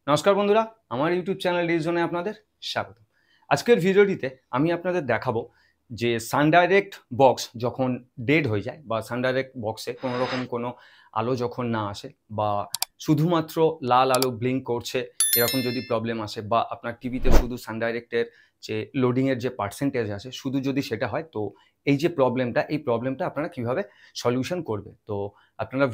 নমস্কার বন্ধুরা, আমার ইউটিউব চ্যানেল রিজনে আপনাদের স্বাগত। আজকের ভিডিওটিতে আমি আপনাদের দেখাবো যে সানডাইরেক্ট বক্স যখন ডেড হয়ে যায় বা সানডাইরেক্ট বক্সে কোনো রকম কোনো আলো যখন না আসে বা শুধুমাত্র লাল আলো ব্লিঙ্ক করছে, এরকম যদি প্রবলেম আসে বা আপনার টিভিতে শুধু সানডাইরেক্টের যে লোডিংয়ের যে পার্সেন্টেজ আছে শুধু যদি সেটা হয়, তো এই যে প্রবলেমটা আপনারা কীভাবে সলিউশন করবে। তো আপনারা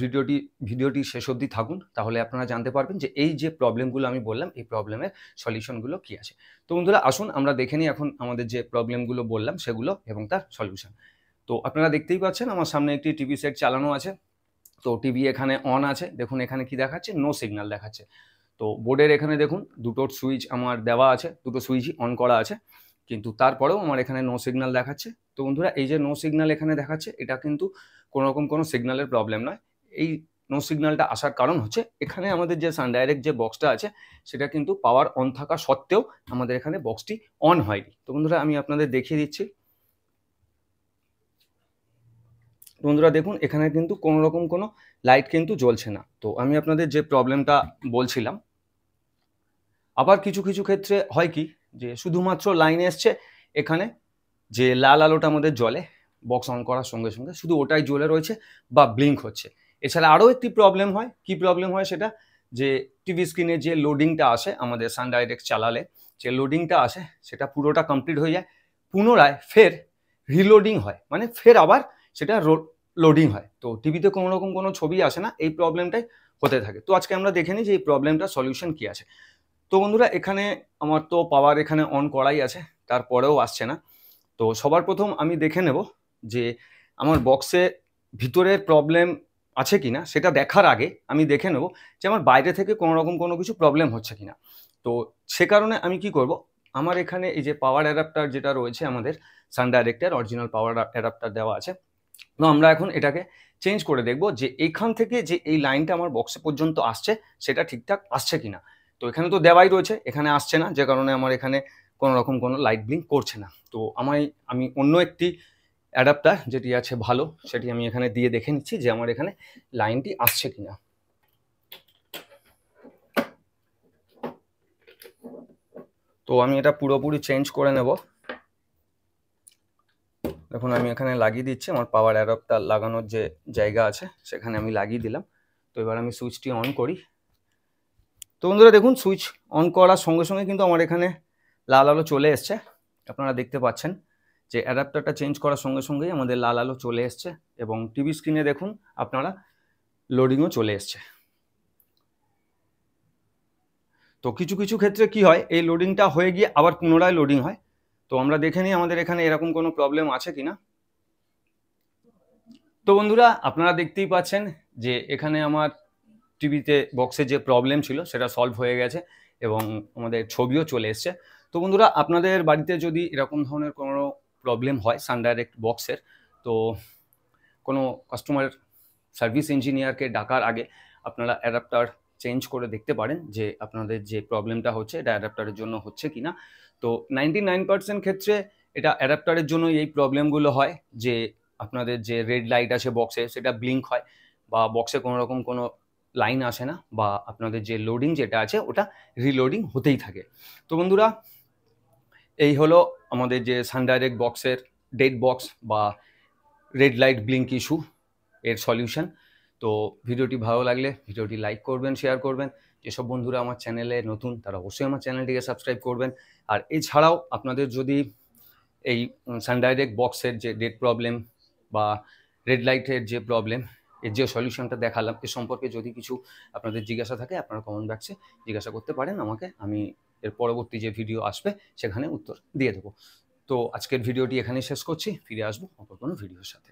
ভিডিওটি শেষ অবধি থাকুন, তাহলে আপনারা জানতে পারবেন যে এই যে প্রবলেমগুলো আমি বললাম এই প্রবলেমের সলিউশনগুলো কী আছে। তো বন্ধুরা আসুন আমরা দেখে নিই এখন আমাদের যে প্রবলেমগুলো বললাম সেগুলো এবং তার সলিউশন। তো আপনারা দেখতেই পাচ্ছেন আমার সামনে একটি টিভি সেট চালানো আছে। তো টিভি এখানে অন আছে, দেখুন এখানে কি দেখাচ্ছে, নো সিগন্যাল দেখাচ্ছে। তো বোর্ডের এখানে দেখুন দুটো সুইচ আমার দেওয়া আছে, দুটো সুইচই অন করা আছে, কিন্তু তারপরেও আমার এখানে নো সিগন্যাল দেখাচ্ছে। তো বন্ধুরা এই যে নো সিগন্যাল এখানে দেখাচ্ছে, এটা কিন্তু কোনো রকম কোনো সিগন্যালের প্রবলেম নয়। এই নো সিগন্যালটা আসার কারণ হচ্ছে এখানে আমাদের যে সানডাইরেক্ট যে বক্সটা আছে সেটা কিন্তু পাওয়ার অন থাকা সত্ত্বেও আমাদের এখানে বক্সটি অন হয়নি। তো বন্ধুরা আমি আপনাদের দেখিয়ে দিচ্ছি। বন্ধুরা দেখুন এখানে কিন্তু কোনো রকম কোনো লাইট কিন্তু জ্বলছে না। তো আমি আপনাদের যে প্রবলেমটা বলছিলাম, আবার কিছু কিছু ক্ষেত্রে হয় কি যে শুধুমাত্র লাইন এসছে, এখানে যে লাল আলোটা আমাদের জ্বলে বক্স অন করার সঙ্গে সঙ্গে শুধু ওটাই জ্বলে রয়েছে বা ব্লিঙ্ক হচ্ছে। এছাড়া আরও একটি প্রবলেম হয়, কি প্রবলেম হয় সেটা, যে টিভি স্ক্রিনে যে লোডিংটা আসে আমাদের সানডাইরেক্ট চালালে, যে লোডিংটা আসে সেটা পুরোটা কমপ্লিট হয়ে যায়, পুনরায় ফের রিলোডিং হয়, মানে ফের আবার সেটা লোডিং হয়। তো টিভিতে কোনো রকম কোনো ছবি আসে না, এই প্রবলেমটাই হতে থাকে। তো আজকে আমরা দেখে নিই যে এই প্রবলেমটার সলিউশন কি আছে। তো বন্ধুরা এখানে আমার তো পাওয়ার এখানে অন করাই আছে, তারপরেও আসছে না। তো সবার প্রথম আমি দেখে নেব যে আমার বক্সে ভিতরের প্রবলেম আছে কিনা, সেটা দেখার আগে আমি দেখে নেব যে আমার বাইরে থেকে কোনো রকম কোনো কিছু প্রবলেম হচ্ছে কিনা। তো সে কারণে আমি কি করব, আমার এখানে এই যে পাওয়ার অ্যাডাপ্টার যেটা রয়েছে আমাদের সানডাইরেক্টের অরিজিনাল পাওয়ার অ্যাডাপ্টার দেওয়া আছে। তো আমরা এখন এটাকে চেঞ্জ করে দেখব যে এইখান থেকে যে এই লাইনটা আমার বক্সে পর্যন্ত আসছে সেটা ঠিকঠাক আসছে কিনা। তো এখানে তো দেওয়াই রয়েছে, এখানে আসছে না, যে কারণে আমার এখানে কোনো রকম কোনো লাইট ব্লিঙ্ক করছে না। তো আমি অন্য একটি অ্যাডাপ্টার যেটি আছে ভালো, সেটি আমি এখানে দিয়ে দেখে নিচ্ছি যে আমার এখানে লাইনটি আসছে কিনা। তো আমি এটা পুরোপুরি চেঞ্জ করে নেব। দেখুন আমি এখানে লাগিয়ে দিচ্ছি, আমার পাওয়ার অ্যাডাপ্টার লাগানোর যে জায়গা আছে সেখানে আমি লাগিয়ে দিলাম। তো এবার আমি সুইচটি অন করি। তো বন্ধুরা দেখুন সুইচ অন করার সঙ্গে সঙ্গে কিন্তু আমার এখানে লাল আলো চলে এসছে। আপনারা দেখতে পাচ্ছেন যে অ্যাডাপ্টারটা চেঞ্জ করার সঙ্গে সঙ্গেই আমাদের লাল আলো চলে এসছে এবং টিভি স্ক্রিনে দেখুন আপনারা লোডিংও চলে এসছে। তো কিছু কিছু ক্ষেত্রে কি হয়, এই লোডিংটা হয়ে গিয়ে আবার পুনরায় লোডিং হয়। তো আমরা দেখে নিই আমাদের এখানে এরকম কোনো প্রবলেম আছে কিনা। তো বন্ধুরা আপনারা দেখতেই পাচ্ছেন যে এখানে আমার টিভিতে বক্সে যে প্রবলেম ছিল সেটা সলভ হয়ে গেছে এবং আমাদের ছবিও চলে এসছে। তো বন্ধুরা আপনাদের বাড়িতে যদি এরকম ধরনের কোনো প্রবলেম হয় সানডাইরেক্ট বক্সের, তো কোনো কাস্টমার সার্ভিস ইঞ্জিনিয়ারকে ডাকার আগে আপনারা অ্যাডাপ্টার চেঞ্জ করে দেখতে পারেন যে আপনাদের যে প্রবলেমটা হচ্ছে এটা অ্যাডাপ্টারের জন্য হচ্ছে কিনা। তো 99% ক্ষেত্রে এটা অ্যাডাপ্টারের জন্য এই প্রবলেমগুলো হয়, যে আপনাদের যে রেড লাইট আছে বক্সে সেটা ব্লিঙ্ক হয় বা বক্সে কোনো রকম কোনো লাইন আসে না বা আপনাদের যে লোডিং যেটা আছে ওটা রিলোডিং হতেই থাকে। তো বন্ধুরা এই হলো আমাদের যে সানডাইরেক্ট বক্সের ডেড বক্স বা রেড লাইট ব্লিঙ্ক ইস্যু এর সলিউশন। তো ভিডিওটি ভালো লাগলে ভিডিওটি লাইক করবেন, শেয়ার করবেন। যেসব বন্ধুরা আমার চ্যানেলে নতুন তারা অবশ্যই আমার চ্যানেলটিকে সাবস্ক্রাইব করবেন। আর এছাড়াও আপনাদের যদি এই সানডাইরেক্ট বক্সের যে ডেড প্রবলেম বা রেড লাইটের যে প্রবলেম, এর যে সলিউশনটা দেখালাম এ সম্পর্কে যদি কিছু আপনাদের জিজ্ঞাসা থাকে আপনারা কমেন্ট বক্সে জিজ্ঞাসা করতে পারেন আমাকে, আমি এর পরবর্তী যে ভিডিও আসবে সেখানে উত্তর দিয়ে দেবো। তো আজকের ভিডিওটি এখানেই শেষ করছি, ফিরে আসবো অপর কোনো ভিডিওর সাথে।